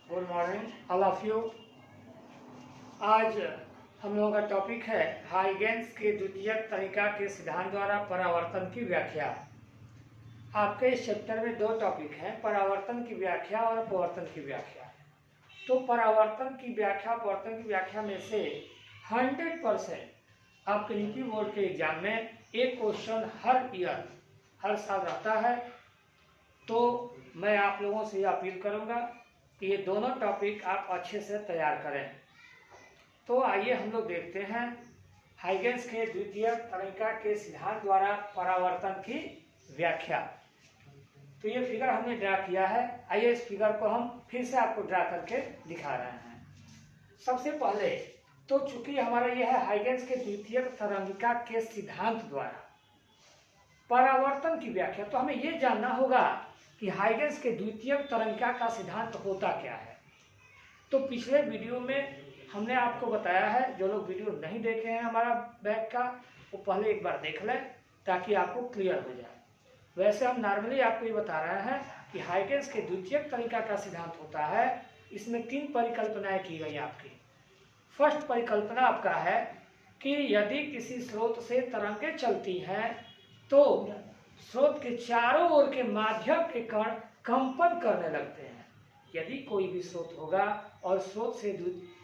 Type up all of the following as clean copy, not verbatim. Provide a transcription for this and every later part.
Good morning all of you. आज हम लोगों का टॉपिक है हाइगेंस के द्वितीयक तरीका के सिद्धांत द्वारा परावर्तन की व्याख्या। आपके इस चैप्टर में दो टॉपिक हैं, परावर्तन की व्याख्या और अपवर्तन की व्याख्या। तो परावर्तन की व्याख्या अपवर्तन की व्याख्या में से 100% आपके यूपी बोर्ड के एग्जाम में एक क्वेश्चन हर साल रहता है। तो मैं आप लोगों से यह अपील करूंगा कि ये दोनों टॉपिक आप अच्छे से तैयार करें। तो आइए हम लोग देखते हैं हाइगेंस के द्वितीयक तरीका के सिद्धांत द्वारा परावर्तन की व्याख्या। तो ये फिगर हमने ड्रा किया है। आइए इस फिगर को हम फिर से आपको ड्रा करके दिखा रहे हैं। सबसे पहले तो चूंकि हमारा यह है हाइगेंस के द्वितीयक तरंगिका के सिद्धांत द्वारा परावर्तन की व्याख्या, तो हमें यह जानना होगा कि हाइगेंस के द्वितीयक तरंगिका का सिद्धांत होता क्या है। तो पिछले वीडियो में हमने आपको बताया है, जो लोग वीडियो नहीं देखे हैं हमारा बैक का, वो पहले एक बार देख लें ताकि आपको क्लियर हो जाए। वैसे हम नॉर्मली आपको ये बता रहे हैं कि हाइगेंस के द्वितीयक तरीका का सिद्धांत होता है। इसमें 3 परिकल्पनाएं की गई आपकी। फर्स्ट परिकल्पना आपका है कि यदि किसी स्रोत से तरंगें चलती हैं तो स्रोत के चारों ओर के माध्यम के कण कंपन करने लगते हैं। यदि कोई भी स्रोत होगा और स्रोत से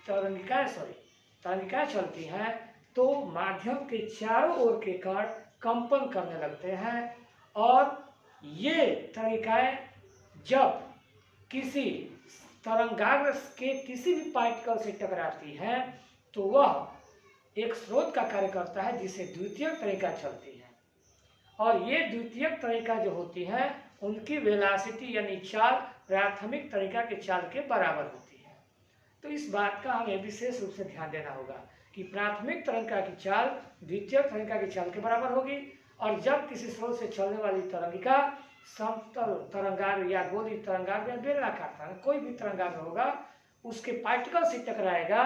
तरंगिकाएं चलती हैं तो माध्यम के चारों ओर के कण कंपन करने लगते हैं, और ये तरंगिकाएं जब किसी तरंगाग्र के किसी भी पार्टिकल से टकराती हैं तो वह एक स्रोत का कार्य करता है जिसे द्वितीयक तरीका चलती है। और ये द्वितीयक तरीका जो होती है उनकी वेलोसिटी यानी चाल प्राथमिक तरीका के चाल के बराबर होती है। तो इस बात का हमें विशेष रूप से ध्यान देना होगा कि प्राथमिक तरीका की चाल द्वितीयक तरीका की चाल के बराबर होगी। और जब किसी स्रोत से चलने वाली तरंगिका समतल तरंगाग्र या गोलीय तरंगाग्र या बेलनाकार तरंग कोई भी तरंगाग्र होगा उसके पार्टिकल से टकराएगा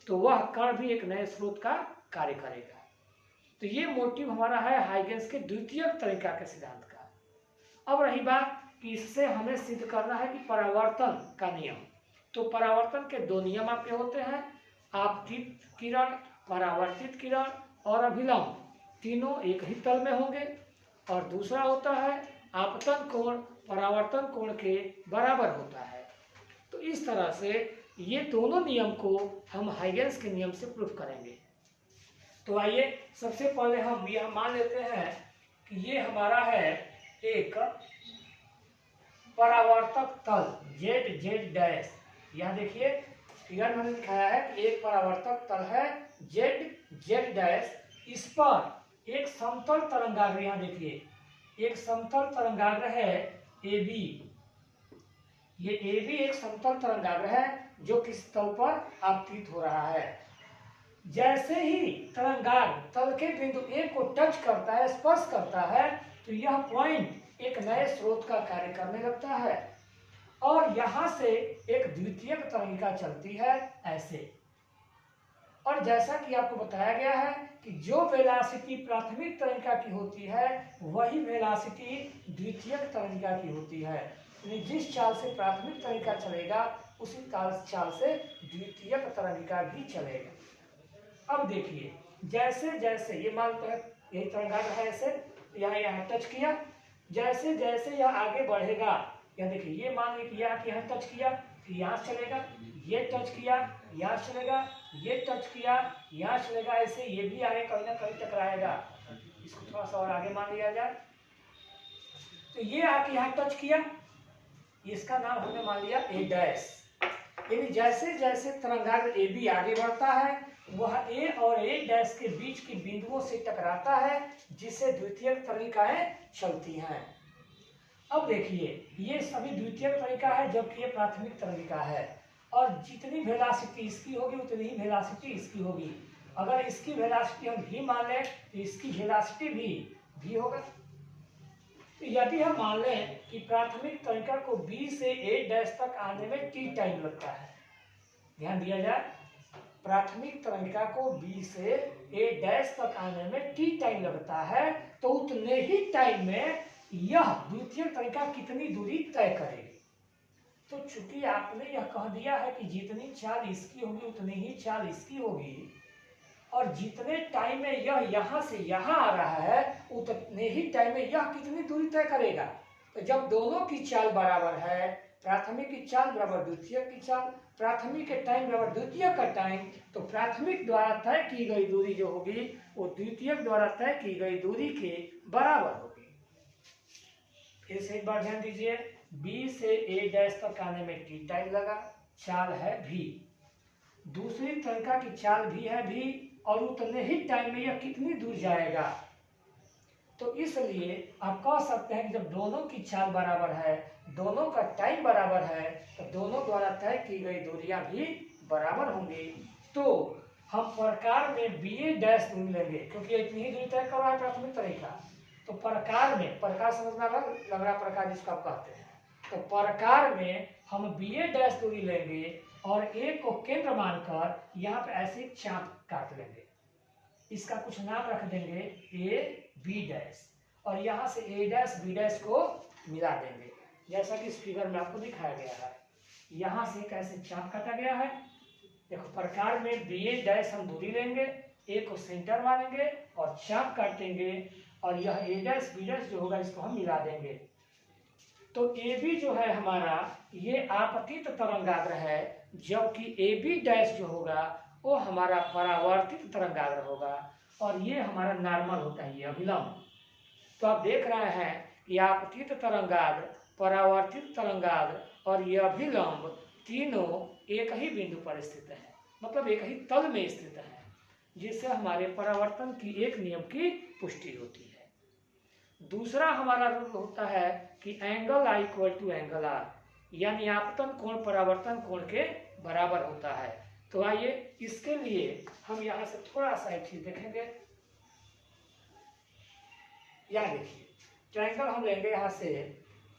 तो वह कण भी एक नए स्रोत का कार्य करेगा। तो ये मोटिव हमारा है हाइगेंस के द्वितीयक तरीका के सिद्धांत का। अब रही बात कि इससे हमें सिद्ध करना है कि परावर्तन का नियम। तो परावर्तन के 2 नियम आपके होते हैं, आपतित किरण, परावर्तित किरण और अभिलंब, तीनों एक ही तल में होंगे। और दूसरा होता है आपतन कोण परावर्तन कोण के बराबर होता है। तो इस तरह से ये दोनों नियम को हम हाइगेंस के नियम से प्रूफ करेंगे। तो आइए सबसे पहले हम यह मान लेते हैं कि ये हमारा है एक परावर्तक तल z यहाँ देखिए फिगर में दिखाया है कि एक परावर्तक तल है z। इस पर एक समतल तरंगाग्र, यहाँ देखिए एक समतल तरंगाग्र है AB। ये AB एक समतल तरंगाग्र है जो किस तल पर आपतित हो रहा है। जैसे ही तरंगाग्र तल के बिंदु A को टच करता है, स्पर्श करता है, तो यह पॉइंट एक नए स्रोत का कार्य करने लगता है और यहाँ से एक द्वितीयक तरंगिका चलती है ऐसे। और जैसा कि आपको बताया गया है कि जो वेलोसिटी प्राथमिक तरंगिका की होती है वही वेलोसिटी द्वितीयक तरंगिका की होती है। जिस चाल से प्राथमिक तरंगिका चलेगा उसी चाल से द्वितीयक तरंगिका भी चलेगा। अब देखिए जैसे जैसे ये मानते हैं यही तरंगाग्र है, ऐसे यहाँ टच किया, जैसे जैसे यह आगे बढ़ेगा, यहाँ देखिए ये मान लीजिए कि यहाँ टच किया फिर यहाँ चलेगा, ये टच किया यहाँ चलेगा, ये टच किया यहाँ चलेगा, ऐसे ये भी आगे कहीं ना कहीं टकराएगा। इसको थोड़ा सा और आगे मान लिया जाए तो ये आके यहाँ टच किया, इसका नाम हमने मान लिया A'। यानी जैसे जैसे तरंगाग्र AB आगे बढ़ता है वह A और A' के बीच के बिंदुओं से टकराता है जिससे द्वितीयक तरंगिकाएं चलती हैं। अब देखिए ये सभी द्वितीयक तरीका है जबकि ये प्राथमिक तरंगिका है, और जितनी वेलोसिटी इसकी होगी उतनी ही वेलोसिटी इसकी होगी। अगर इसकी वेलोसिटी हम v मान लें तो इसकी वेलोसिटी भी होगा। तो यदि हम मान लें कि प्राथमिक तरंगिका को B से A' तक आने में t टाइम लगता है, ध्यान दिया जाए, प्राथमिक तरंगिका को B से A' तक आने में t टाइम लगता है, तो उतने ही टाइम में यह द्वितीयक तरंगिका कितनी दूरी तय करेगी। तो चूंकि आपने यह कह दिया है कि जितनी चाल इसकी होगी उतनी ही चाल इसकी होगी, और जितने टाइम में यह यहाँ से यहाँ आ रहा है उतने ही टाइम में यह कितनी दूरी तय करेगा। तो जब दोनों की चाल बराबर है, प्राथमिक की चाल बराबर द्वितीयक की चाल, प्राथमिक के टाइम बराबर द्वितीयक का टाइम, तो प्राथमिक द्वारा तय की गई दूरी जो होगी वो द्वितीयक द्वारा तय की गई दूरी के बराबर होगी। फिर से एक बार ध्यान दीजिए, बी से ए डैश तक आने में टी टाइम लगा, चाल है भी, दूसरी तरीका की चाल भी है भी, और उतने ही टाइम में यह कितनी दूर जाएगा। तो इसलिए आप कह सकते हैं कि जब दोनों की चाल बराबर है, दोनों का टाइम बराबर है, तो दोनों द्वारा तय की गई दूरियां भी बराबर होंगी। तो हम प्रकार में बी ए डैश दूरी लेंगे, क्योंकि इतनी ही दूरी तय कर रहा है प्राथमिक तरीका। तो प्रकार में, प्रकार समझना लग रहा प्रकार जिसको आप कहते हैं, तो प्रकार में हम बी ए डैश दूरी लेंगे और ए को केंद्र मानकर यहाँ पे ऐसे एक चाप काट लेंगे, इसका कुछ नाम रख देंगे ए बी डैश, और यहाँ से ए डैश बी डैश को मिला देंगे, जैसा कि इस फिगर में आपको दिखाया गया है। यहाँ से कैसे चाप काटा गया है, देखो प्रकार में बी ए डैश हम दूरी लेंगे, ए को सेंटर मानेंगे और चाप काटेंगे, और यह ए डैश बी डैश जो होगा इसको हम मिला देंगे। तो ए बी जो है हमारा ये आपतित तरंगाग्र है, जबकि ए बी डैश जो होगा वो हमारा परावर्तित तरंगाग्र होगा, और ये हमारा नॉर्मल होता है, ये अभिलंब। तो आप देख रहे हैं कि आपतित तरंगाग्र, परावर्तित तरंगाग्र और ये अभिलंब तीनों एक ही बिंदु पर स्थित है, मतलब एक ही तल में स्थित है, जिससे हमारे परावर्तन की एक नियम की पुष्टि होती है। दूसरा हमारा रूल होता है कि angle i equal to angle r, यानी आपतन कोण परावर्तन कोण के बराबर होता है। तो आइए इसके लिए हम यहाँ से थोड़ा सा एक चीज देखेंगे। यहाँ देखिए ट्रायंगल हम लेंगे यहाँ से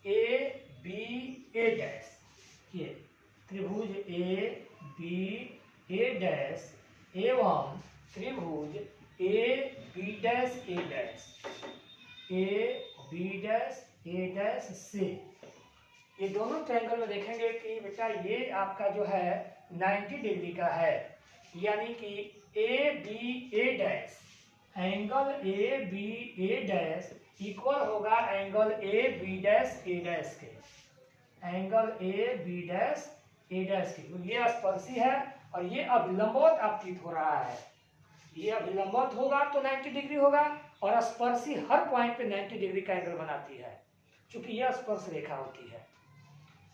ए बी ए डैश, ये त्रिभुज ए बी ए डैश एवं त्रिभुज A B dash A dash, A B dash A dash से, ये दोनों ट्रायंगल में देखेंगे कि बेटा ये आपका जो है 90 डिग्री का है, यानी कि A B A dash, angle A B A dash equal होगा angle A B dash A dash K, angle A B dash A dash K. ये स्पर्शी है और ये अभिलंबवत आपतित हो रहा है, ये अभिलंबवत होगा तो 90 डिग्री होगा, और स्पर्शी हर पॉइंट पे 90 डिग्री का एंगल बनाती है, क्योंकि यह स्पर्श रेखा होती है,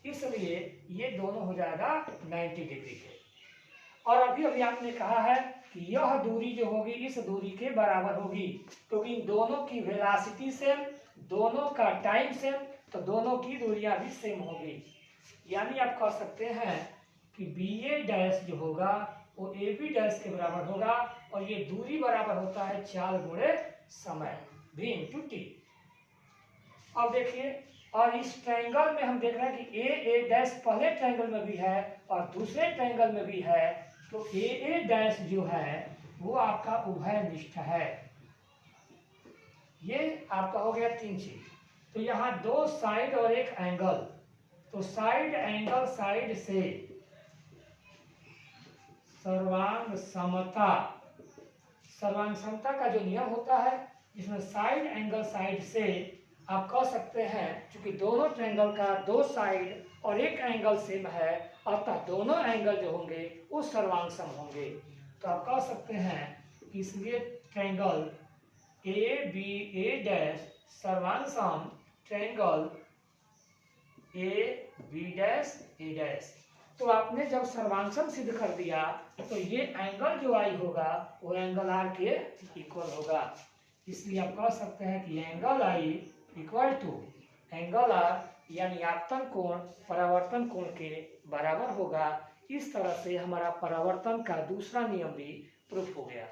इसलिए ये दोनों हो जाएगा 90 डिग्री के। और अभी अभी आपने कहा है कि यह दूरी जो होगी इस दूरी के बराबर होगी, क्योंकि इन दोनों की वेलोसिटी सेम, दोनों का टाइम सेम, तो दोनों की दूरियां भी सेम होगी। यानी आप कह सकते हैं कि बी ए डैश जो होगा वो ए बी डैश के बराबर होगा, और ये दूरी बराबर होता है चाल गुणे समय, v इंटू टी। अब देखिए, और इस ट्रायंगल में हम देख रहे हैं कि ए ए डैश पहले ट्रायंगल में भी है और दूसरे ट्रायंगल में भी है, तो ए ए डैश जो है वो आपका उभयनिष्ठ है। ये आपका हो गया 3 चीज। तो यहाँ 2 साइड और एक एंगल, तो साइड एंगल साइड से सर्वांग समता, सर्वांग समता का जो नियम होता है जिसमें साइड एंगल साइड से आप कह सकते हैं, क्योंकि दोनों ट्रायंगल का 2 साइड और एक एंगल सेम है, अतः दोनों एंगल जो होंगे वो सर्वांग सम होंगे। तो आप कह सकते हैं कि इसलिए triangle A B A dash सर्वांग सम triangle A B dash A dash. तो आपने जब सर्वांग सिद्ध कर दिया तो ये एंगल जो आई होगा वो एंगल आर के इक्वल होगा, इसलिए आप कह सकते हैं कि angle i equal to angle r, यानी आपतन कोण परावर्तन कोण के बराबर होगा। इस तरह से हमारा परावर्तन का दूसरा नियम भी प्रूफ हो गया।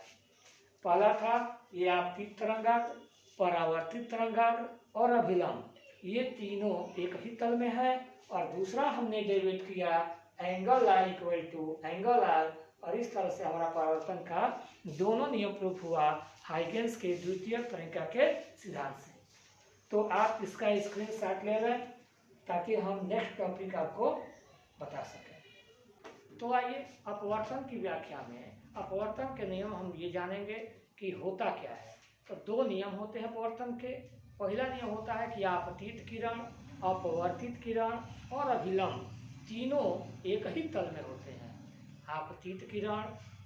पहला था ये आपतित तरंगाग्र, परावर्तित तरंगाग्र और अभिलंब, ये तीनों एक ही तल में है, और दूसरा हमने डेरिवेट किया angle i equal to angle r, और इस तरह से हमारा परावर्तन का दोनों नियम प्रूफ हुआ हाइगेंस के द्वितीय तरीका के सिद्धांत से। तो आप इसका स्क्रीनशॉट ले लें ताकि हम नेक्स्ट टॉपिक आपको तो आइए अपवर्तन की व्याख्या में अपवर्तन के नियम हम ये जानेंगे कि होता क्या है। तो दो नियम होते हैं अपवर्तन के। पहला नियम होता है कि आपतित किरण, अपवर्तित किरण और अभिलंब तीनों एक ही तल में होते हैं। आपतित किरण,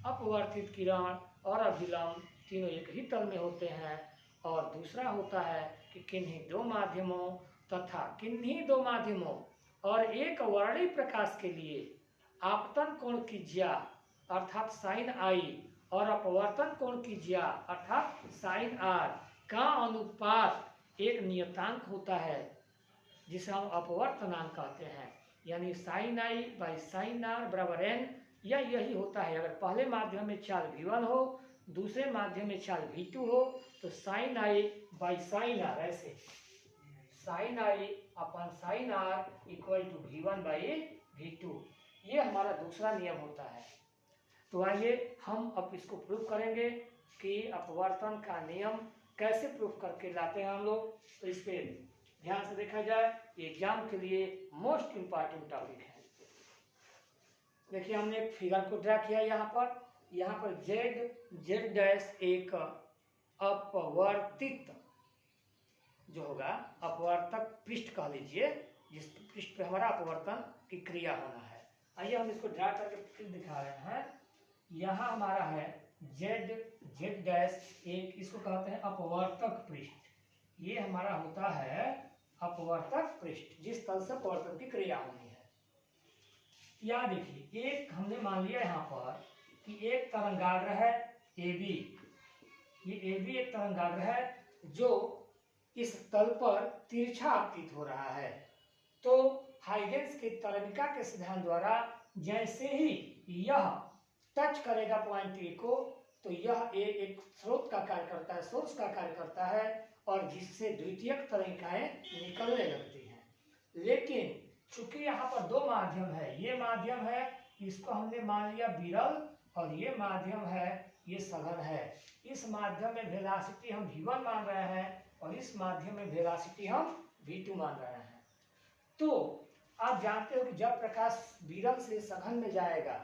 अपवर्तित किरण और अभिलंब तीनों एक ही तल में होते हैं। और दूसरा होता है कि किन्हीं दो माध्यमों तथा किन्हीं दो माध्यमों और एक वर्णी प्रकाश के लिए आपतन कोण की ज्या अर्थात साइन आई और अपवर्तन कोण की ज्या अर्थात साइन आर का अनुपात एक नियतांक होता है जिसे हम अपवर्तनांक कहते हैं। यानी sine i by sine r बराबर एन, या यही होता है। अगर पहले माध्यम में चाल V1 हो, दूसरे माध्यम में चाल V2 हो, तो sine i by sine r, ऐसे sine i upon sine r equal to V1 by V2, ये हमारा दूसरा नियम होता है। तो आइए हम अब इसको प्रूव करेंगे कि अपवर्तन का नियम कैसे प्रूफ करके लाते हैं हम लोग। तो इस पे ध्यान से देखा जाए, एग्जाम के लिए मोस्ट इम्पॉर्टेंट टॉपिक है। देखिए हमने एक फिगर को ड्रा किया यहाँ पर जेड डैश एक अपवर्तित जो होगा अपवर्तक पृष्ठ कह लीजिए, जिस पृष्ठ पे हमारा अपवर्तन की क्रिया होना है। आइए हम इसको ड्रा करके फिर दिखा रहे हैं। यहाँ हमारा है जेड डैश एक, इसको कहते हैं अपवर्तक पृष्ठ। ये हमारा होता है अपवर्तक पृष्ठ जिस तल से अपवर्तन की क्रिया होनी है। या देखिए एक हमने मान लिया यहाँ पर कि एक तरंगाग्र है AB, ये AB एक तरंगाग्र है जो इस तल पर तिरछा आपतित हो रहा है। तो हाइगेंस के तरंगिका के सिद्धांत द्वारा जैसे ही यह टच करेगा पॉइंट ए को, तो यह एक स्रोत का कार्य करता है, सोर्स का कार्य करता है, और जिससे द्वितीयक तरंगिकाएं निकलने लगती हैं। लेकिन चूंकि यहाँ पर दो माध्यम है, ये माध्यम है इसको हमने मान लिया विरल, और ये माध्यम है ये सघन है। इस माध्यम में वेलोसिटी हम V1 मान रहे हैं और इस माध्यम में वेलोसिटी हम V2 मान रहे हैं। तो आप जानते हो कि जब प्रकाश विरल से सघन में जाएगा,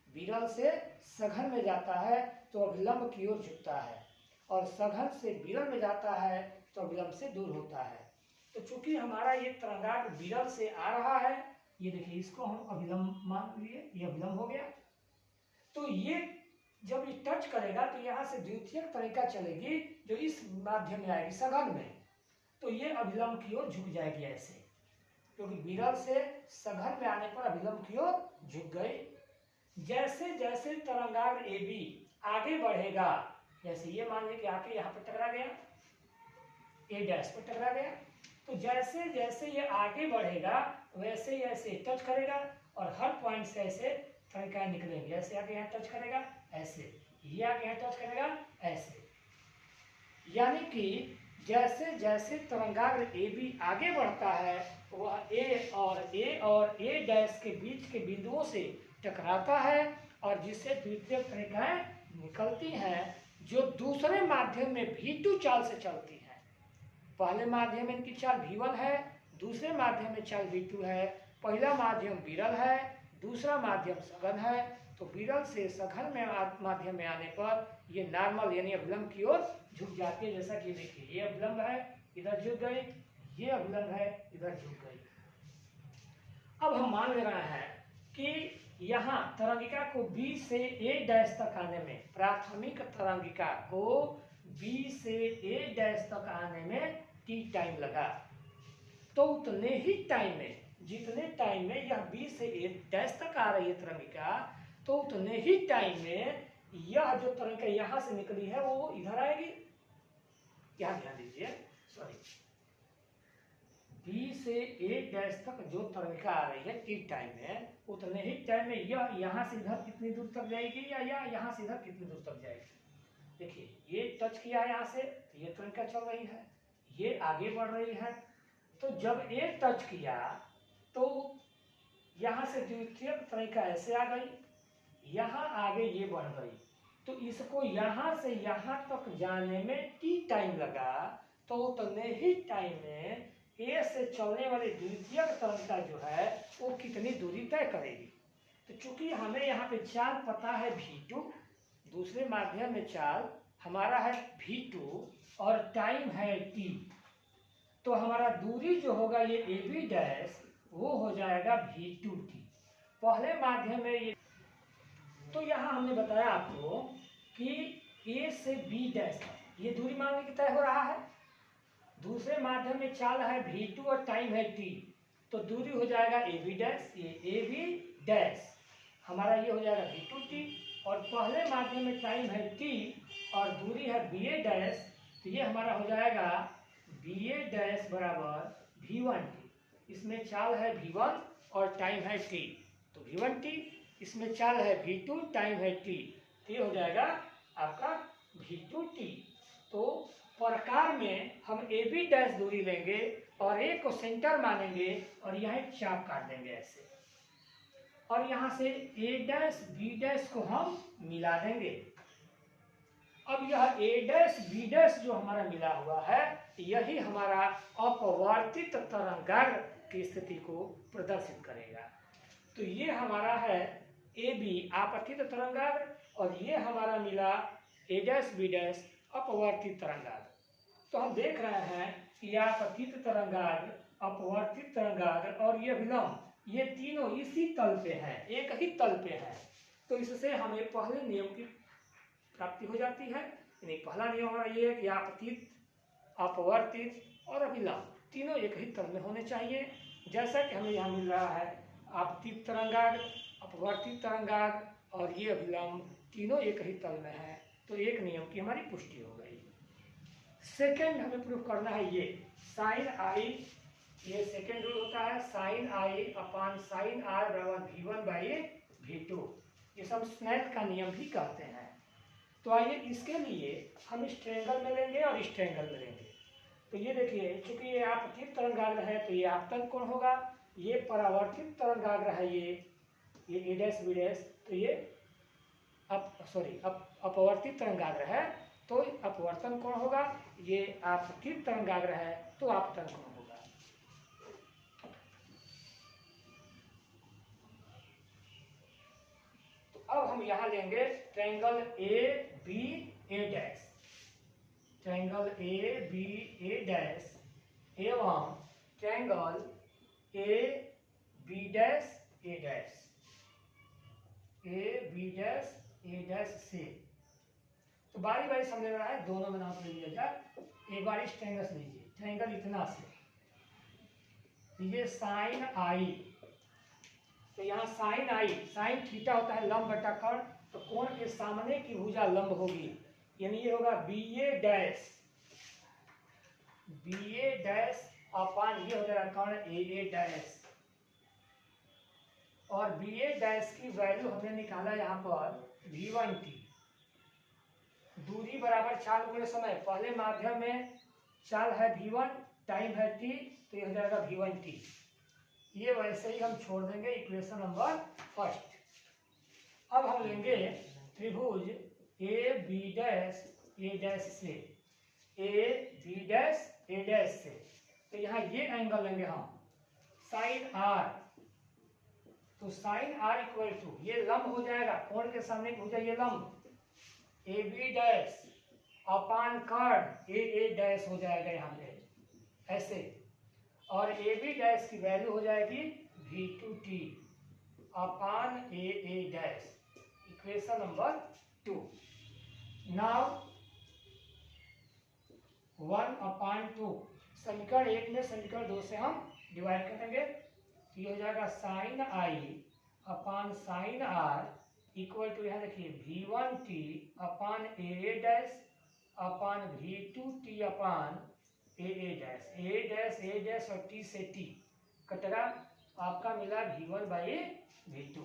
विरल से सघन में जाता है तो अभिलंब की ओर झुकता है, और सघन से विरल में जाता है तो अभिलंब से दूर होता है। तो चूंकि हमारा ये तरंगाग्र विरल से आ रहा है, ये देखिए इसको हम अभिलंब मान लिए, ये अभिलंब हो गया। तो ये जब ये टच करेगा तो यहाँ से द्वितीयक तरंगिका चलेगी जो इस माध्यम में आएगी सघन में, तो ये अभिलंब की ओर झुक जाएगी ऐसे, क्योंकि विरल से सघन में आने पर अभिलंब की ओर झुक गई। जैसे जैसे तरंगाग्र AB आगे बढ़ेगा, जैसे ये मान लीजिए कि आके यहाँ पर टकरा गया, A डैश पर टकरा गया, तो जैसे जैसे ये आगे बढ़ेगा वैसे ऐसे टच करेगा और हर पॉइंट से ऐसे तरंगिकाएं निकलेंगी। ऐसे आके यहाँ टच करेगा, ऐसे ये आके यहाँ टच करेगा, ऐसे। यानी कि जैसे जैसे तरंगाग्र AB आगे बढ़ता है वह A और A डैश के बीच के बिंदुओं से टकराता है, और जिससे द्वितीयक तरंगिकाएं निकलती हैं जो दूसरे माध्यम में V2 चाल से चलती हैं। पहले माध्यम में इनकी चाल V1 है, दूसरे माध्यम में चाल V2 है। पहला माध्यम विरल है, दूसरा माध्यम सघन है। तो विरल से सघन में माध्यम में आने पर ये नॉर्मल यानी अभिलंब की ओर झुक जाती है। जैसा कि देखिए ये अभिलंब है, इधर झुक गई, ये अभिलंब है, इधर झुक गई। अब हम मान ले रहे हैं कि यहाँ तरंगिका को B से A डैश तक आने में, प्राथमिक तरंगिका को B से A डैश तक आने में T टाइम लगा। तो उतने ही टाइम में, जितने टाइम में यह B से A डैश तक आ रही है तरंगिका, तो उतने ही टाइम में यह जो तरंगिका यहाँ से निकली है वो इधर आएगी। यहाँ ध्यान दीजिए, सॉरी, B से A डैश तक जो तरंगिका आ रही है T टाइम में, उतने ही टाइम में यह यहाँ से इधर कितनी दूर तक जाएगी या यहाँ से इधर कितनी दूर तक जाएगी। देखिए ये टच किया है यहाँ से, तो ये तरंगिका चल रही है, ये आगे बढ़ रही है। तो जब ये टच किया तो यहाँ से द्वितीयक तरंगिका ऐसे आ गई, यहाँ आगे ये बढ़ गई, तो इसको यहाँ से यहाँ तक जाने में T टाइम लगा। तो उतने ही टाइम में A से चलने वाली द्वितीयक तरंगिका जो है वो कितनी दूरी तय करेगी। तो चूंकि हमें यहाँ पे चाल पता है v2, दूसरे माध्यम में चाल हमारा है v2 और टाइम है t, तो हमारा दूरी जो होगा ये AB डैश वो हो जाएगा v2t। पहले माध्यम में ये, तो यहाँ हमने बताया आपको कि A से B डैश ये दूरी मान ली तय हो रहा है। दूसरे माध्यम में चाल है v2 और टाइम है t, तो दूरी हो जाएगा AB डैश, ये AB डैश हमारा ये हो जाएगा v2t, और पहले माध्यम में टाइम है t और दूरी है BA डैश, तो ये हमारा हो जाएगा BA डैश बराबर v1t। इसमें चाल है v1 और टाइम है t, तो v1t, इसमें चाल है v2 टाइम है t, तो ये हो जाएगा आपका v2t। तो प्रकार में हम AB डैश दूरी लेंगे और A को सेंटर मानेंगे और यहाँ एक चाप काट देंगे ऐसे, और यहाँ से A डैश B डैश को हम मिला देंगे। अब यह A डैश B डैश जो हमारा मिला हुआ है यही हमारा अपवर्तित तरंगाग्र की स्थिति को प्रदर्शित करेगा। तो ये हमारा है AB आपतित तरंगाग्र और ये हमारा मिला A डैश B डैश अपवर्तित तरंगाग्र। तो हम देख रहे हैं कि आपतित तरंगाग्र, अपवर्तित तरंगाग्र और ये विलंब, ये तीनों इसी तल पे हैं, एक ही तल पे हैं। तो इससे हमें पहले नियम की प्राप्ति हो जाती है। यानी पहला नियम हमारा ये है कि आपतित, अपवर्तित और अभिलंब तीनों एक ही तल में होने चाहिए। जैसा कि हमें यहाँ मिल रहा है आपतित तरंगाग्र, अपवर्तित तरंगाग्र और ये अभिलंब तीनों एक ही तल में है, तो एक नियम की हमारी पुष्टि हो गई। सेकेंड हमें प्रूफ करना है ये साइन आई, ये सेकेंड रूल होता है sine i upon sine r बराबर v1/v2। ये सब स्नेल का नियम भी कहते हैं। तो आइए इसके लिए हम इस ट्रायंगल में लेंगे और इस ट्रायंगल में लेंगे। तो ये देखिए, चूंकि ये आपतित तरंगाग्र है तो ये आपतन कोण होगा, ये परावर्तित तरंगाग्र है ये A डैश B डैश, तो ये अपवर्तित तरंगाग्र है तो अपवर्तन कोण होगा, ये आपतित तरंगाग्र है तो आपतन कोण होगा। तो अब हम यहाँ लेंगे triangle ABA dash, triangle ABA dash एवं triangle AB dash A dash, AB dash A dash से। तो बारी बारी समझ रहा है, दोनों में नाम ले लिया जाए। एक बार इस ट्रायंगल से लीजिए, ट्रायंगल इतना से, ये साइन आई, तो यहाँ साइन आई, साइन थीटा होता है लंब बटा कोण, तो कोण के सामने की भुजा लंब होगी, यानी ये होगा BA डैश, BA डैश अपान ये हो जाएगा कोण AA डैश, और BA डैश की वैल्यू हमने निकाला यहाँ पर v1t। दूरी बराबर चाल गुणे समय, पहले माध्यम में चाल है v1, टाइम है t, तो ये हो जाएगा v1t। ये वैसे ही हम छोड़ देंगे इक्वेशन नंबर फर्स्ट। अब हम लेंगे त्रिभुज AB डैश A डैश से, AB डैश A डैश से, तो यहाँ ये एंगल लेंगे हम साइन R, तो साइन R इक्वल टू ये लंब हो जाएगा, कोण के सामने की भुजा ये लंब AB डैश अपान कर्ण AA डैश हो जाएगा यहाँ पे ऐसे, और AB डैश की वैल्यू हो जाएगी v2t upon AA dash, equation number 2। Now 1/2 समीकरण 1 में समीकरण 2 से हम डिवाइड करेंगे, ये हो जाएगा sine i upon sine r equal to यहाँ देखिए v1t upon AA dash upon v2t upon AA dash, A dash और t से t कटेगा, आपका मिला v1/v2।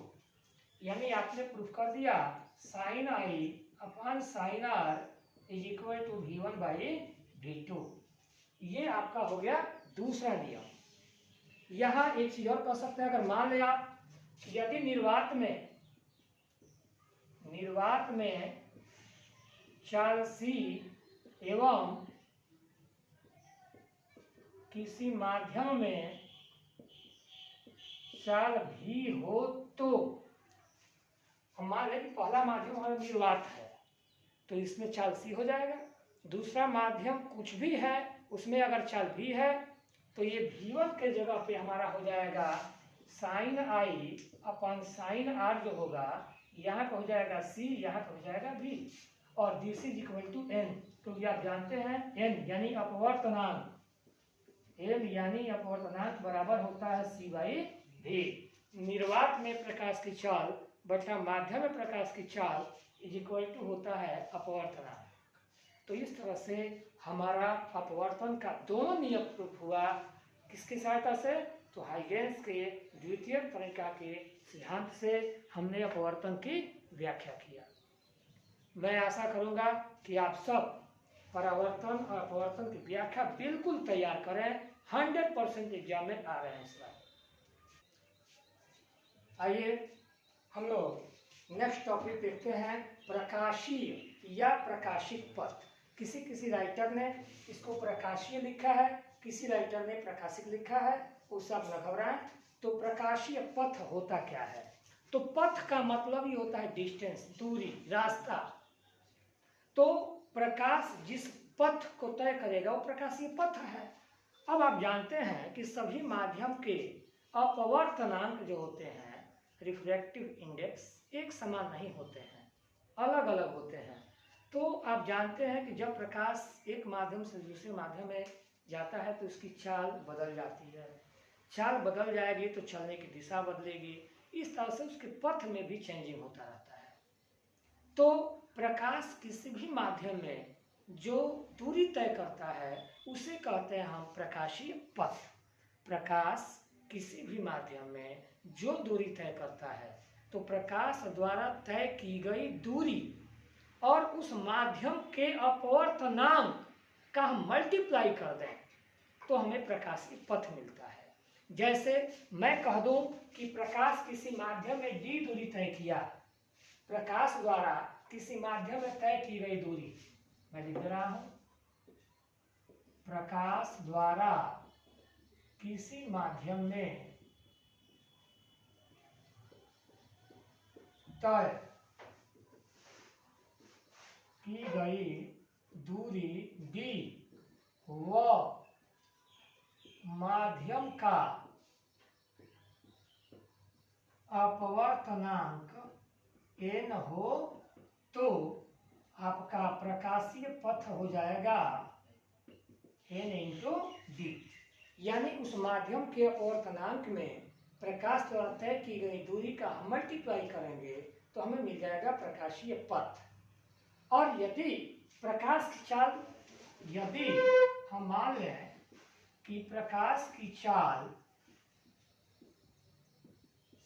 यानी आपने प्रूफ कर दिया sine i upon sine r is equal to v1/v2। ये आपका हो गया दूसरा नियम। यहाँ एक चीज और कर सकते हैं, अगर मान लें आप यदि निर्वात में चाल C एवं किसी माध्यम में चाल V हो तो पहला माध्यम हमारा निर्वात है तो इसमें चाल सी हो जाएगा। दूसरा माध्यम कुछ भी है उसमें अगर चाल भी है तो ये V1 के जगह पे हमारा हो जाएगा sine i upon sine r जो होगा यहाँ पे हो जाएगा सी, यहाँ पे हो जाएगा V और this is equal to n. क्योंकि आप जानते हैं एन यानी अपवर्तनांक, एन यानी अपवर्तनांक बराबर होता है सी बाई भी। निर्वात में प्रकाश की चाल बटा माध्यम में प्रकाश की चाल इज इक्वल टू होता है अपवर्तनांक। तो इस तरह से हमारा अपवर्तन का दोनों नियम प्रूफ हुआ। किसकी सहायता से? तो हाइगेंस के द्वितीय तरीका के सिद्धांत से हमने अपवर्तन की व्याख्या किया। मैं आशा करूंगा कि आप सब परावर्तन और अपवर्तन की व्याख्या बिल्कुल तैयार करें। 100% एग्जाम में आ रहे हैं इस बार। आइए हम लोग नेक्स्ट टॉपिक देखते हैं, प्रकाशीय या प्रकाशित पथ। किसी किसी राइटर ने इसको प्रकाशीय लिखा है, किसी राइटर ने प्रकाशित लिखा है, उससे आप न घबराएं। तो प्रकाशीय पथ होता क्या है? तो पथ का मतलब ही होता है डिस्टेंस, दूरी, रास्ता। तो प्रकाश जिस पथ को तय करेगा वो प्रकाशीय पथ है। अब आप जानते हैं कि सभी माध्यम के अपवर्तनांक जो होते हैं, रिफ्रैक्टिव इंडेक्स, एक समान नहीं होते हैं, अलग अलग होते हैं। तो आप जानते हैं कि जब प्रकाश एक माध्यम से दूसरे माध्यम में जाता है तो उसकी चाल बदल जाती है। चाल बदल जाएगी तो चलने की दिशा बदलेगी। इस तरह से उसके पथ में भी चेंजिंग होता रहता है। तो प्रकाश किसी भी माध्यम में जो दूरी तय करता है उसे कहते हैं हम प्रकाशीय पथ। प्रकाश किसी भी माध्यम में जो दूरी तय करता है तो प्रकाश द्वारा तय की गई दूरी और उस माध्यम के अपवर्तनांक का हम मल्टीप्लाई कर दें तो हमें प्रकाशीय पथ मिलता है। जैसे मैं कह दूं कि प्रकाश किसी माध्यम में d दूरी तय किया, प्रकाश द्वारा किसी माध्यम में तय की गई दूरी मैं लिख रहा हूं, प्रकाश द्वारा किसी माध्यम में तय की गई दूरी d व माध्यम का अपवर्तनांक n हो तो आपका प्रकाशीय पथ हो जाएगा n इंटू डी। यानी उस माध्यम के अपवर्तनांक में प्रकाश द्वारा तय की गई दूरी का हम मल्टीप्लाई करेंगे तो हमें मिल जाएगा प्रकाशीय पथ। और यदि प्रकाश की चाल, यदि हम मान लें कि प्रकाश की चाल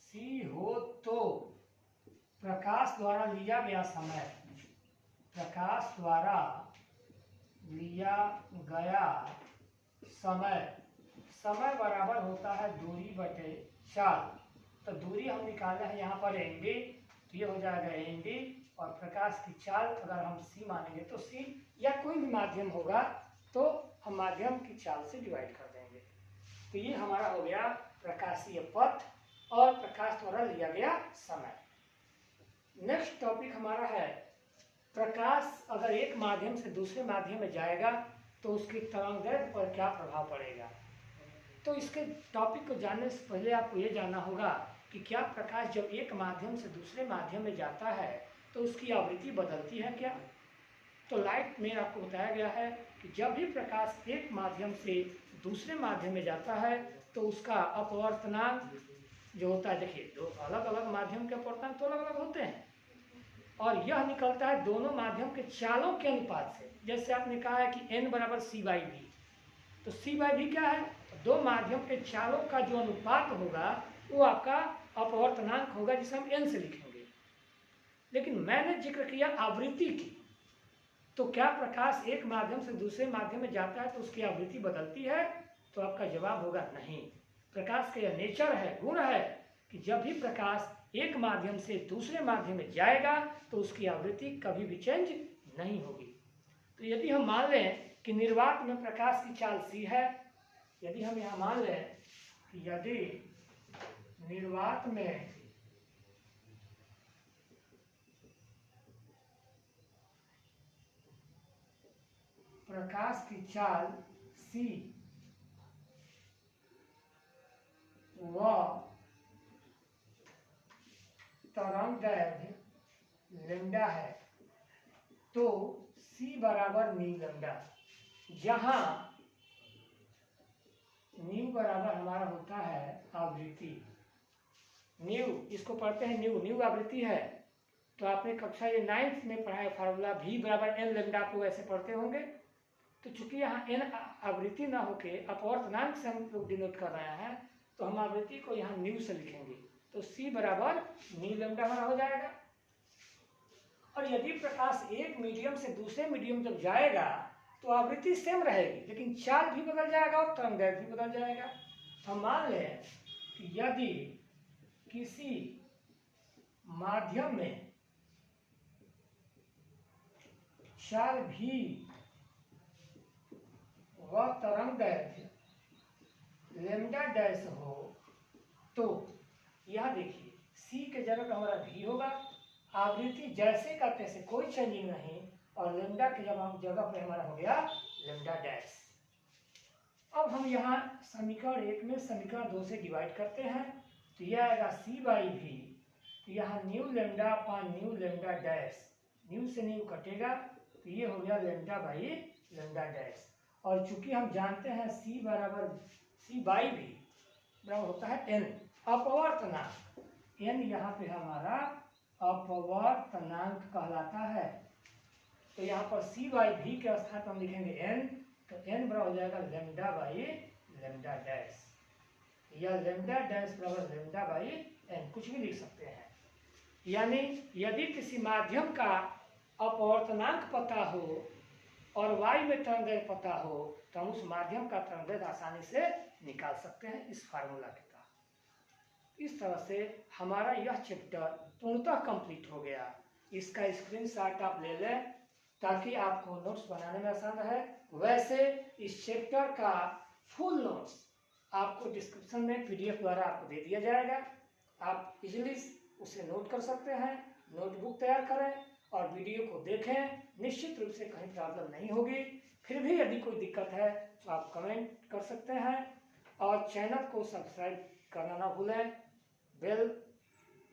c हो तो प्रकाश द्वारा लिया गया समय, प्रकाश द्वारा लिया गया समय, समय बराबर होता है दूरी बटे चाल। तो दूरी हम निकाले हैं यहाँ पर एन डी, तो ये हो जाएगा एन डी और प्रकाश की चाल अगर हम c मानेंगे तो c या कोई भी माध्यम होगा तो हम माध्यम की चाल से डिवाइड कर देंगे। तो ये हमारा हो गया प्रकाशीय पथ और प्रकाश द्वारा लिया गया समय। नेक्स्ट टॉपिक हमारा है प्रकाश अगर एक माध्यम से दूसरे माध्यम में जाएगा तो उसकी तरंगदैर्घ्य पर क्या प्रभाव पड़ेगा। तो इसके टॉपिक को जानने से पहले आपको ये जानना होगा कि क्या प्रकाश जब एक माध्यम से दूसरे माध्यम में जाता है तो उसकी आवृत्ति बदलती है क्या। तो लाइट में आपको बताया गया है कि जब भी प्रकाश एक माध्यम से दूसरे माध्यम में जाता है तो उसका अपवर्तनांक जो होता है, देखिए दो अलग अलग माध्यम के अपवर्तनांक तो अलग अलग होते हैं और यह निकलता है दोनों माध्यम के चालों के अनुपात से। जैसे आपने कहा है कि n बराबर c बाई भी, तो c बाई भी क्या है, दो माध्यम के चालों का जो अनुपात होगा वो आपका अपवर्तनांक होगा जिसे हम n से लिखेंगे। लेकिन मैंने जिक्र किया आवृत्ति की, तो क्या प्रकाश एक माध्यम से दूसरे माध्यम में जाता है तो उसकी आवृत्ति बदलती है। तो आपका जवाब होगा नहीं। प्रकाश का यह नेचर है, गुण है कि जब भी प्रकाश एक माध्यम से दूसरे माध्यम में जाएगा तो उसकी आवृत्ति कभी भी चेंज नहीं होगी। तो यदि हम मान लें कि निर्वात में प्रकाश की चाल c है, यदि हम यहाँ मान लें कि यदि निर्वात में प्रकाश की चाल c व तरंगदैर्घ्य लैम्डा है तो c बराबर न्यू लैम्डा, जहां न्यू बराबर हमारा होता है आवृत्ति। न्यू इसको पढ़ते हैं, न्यू आवृत्ति है। तो आपने कक्षा ये 9th में पढ़ा है फार्मूला v बराबर n लैम्डा, आप लोग ऐसे पढ़ते होंगे। तो चूंकि यहाँ n आवृत्ति ना होके अपवर्तनांक से हम लोग डिनोट कर रहे हैं, तो हम आवृत्ति को यहाँ न्यू से लिखेंगे। तो c बराबर न्यू लैम्डा हमारा हो जाएगा। और यदि प्रकाश एक मीडियम से दूसरे मीडियम जब जाएगा तो आवृत्ति सेम रहेगी, लेकिन चाल भी बदल जाएगा और तरंगदैर्घ्य भी बदल जाएगा। हम मान लें कि यदि किसी माध्यम में चाल भी व तरंगदैर्घ्य लैम्डा डैश हो, तो यह देखिए c के जगह पर हमारा v होगा, आवृत्ति जैसे का तैसे कोई चेंजिंग नहीं, और लैम्डा के जगह पर हमारा हो गया लैम्डा डैश। अब हम यहाँ समीकरण 1 में समीकरण 2 से डिवाइड करते हैं, तो यह आएगा c बाई v, तो यहाँ new lambda upon new lambda dash, new से न्यू कटेगा तो ये हो गया लैम्डा बाई लैम्डा डैश। और चूंकि हम जानते हैं c बराबर c बाई v बराबर होता है n अपवर्तनांक, n यहाँ पे हमारा अपवर्तनांक कहलाता है। तो यहाँ पर c बाई v के स्थान पर हम लिखेंगे n, तो n बराबर हो जाएगा लैम्डा बाई लैम्डा डैश, या लैम्डा डैश बराबर लैम्डा बाई n, कुछ भी लिख सकते हैं। यानी यदि किसी माध्यम का अपवर्तनांक पता हो और y में तरंगदैर्घ्य पता हो, तो हम उस माध्यम का तरंगदैर्घ्य आसानी से निकाल सकते हैं इस फार्मूला के तहत। इस तरह से हमारा यह चैप्टर पूर्णतः कंप्लीट हो गया। इसका स्क्रीनशॉट आप ले लें ताकि आपको नोट्स बनाने में आसान रहे। वैसे इस चैप्टर का फुल नोट्स आपको डिस्क्रिप्शन में PDF द्वारा आपको दे दिया जाएगा, आप इजीली उसे नोट कर सकते हैं, नोटबुक तैयार करें और वीडियो को देखें। निश्चित रूप से कहीं प्रॉब्लम नहीं होगी। फिर भी यदि कोई दिक्कत है तो आप कमेंट कर सकते हैं, और चैनल को सब्सक्राइब करना ना भूलें। बेल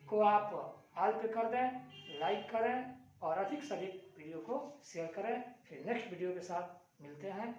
को आप ऑल पे कर दें, लाइक करें और अधिक से अधिक वीडियो को शेयर करें। फिर नेक्स्ट वीडियो के साथ मिलते हैं।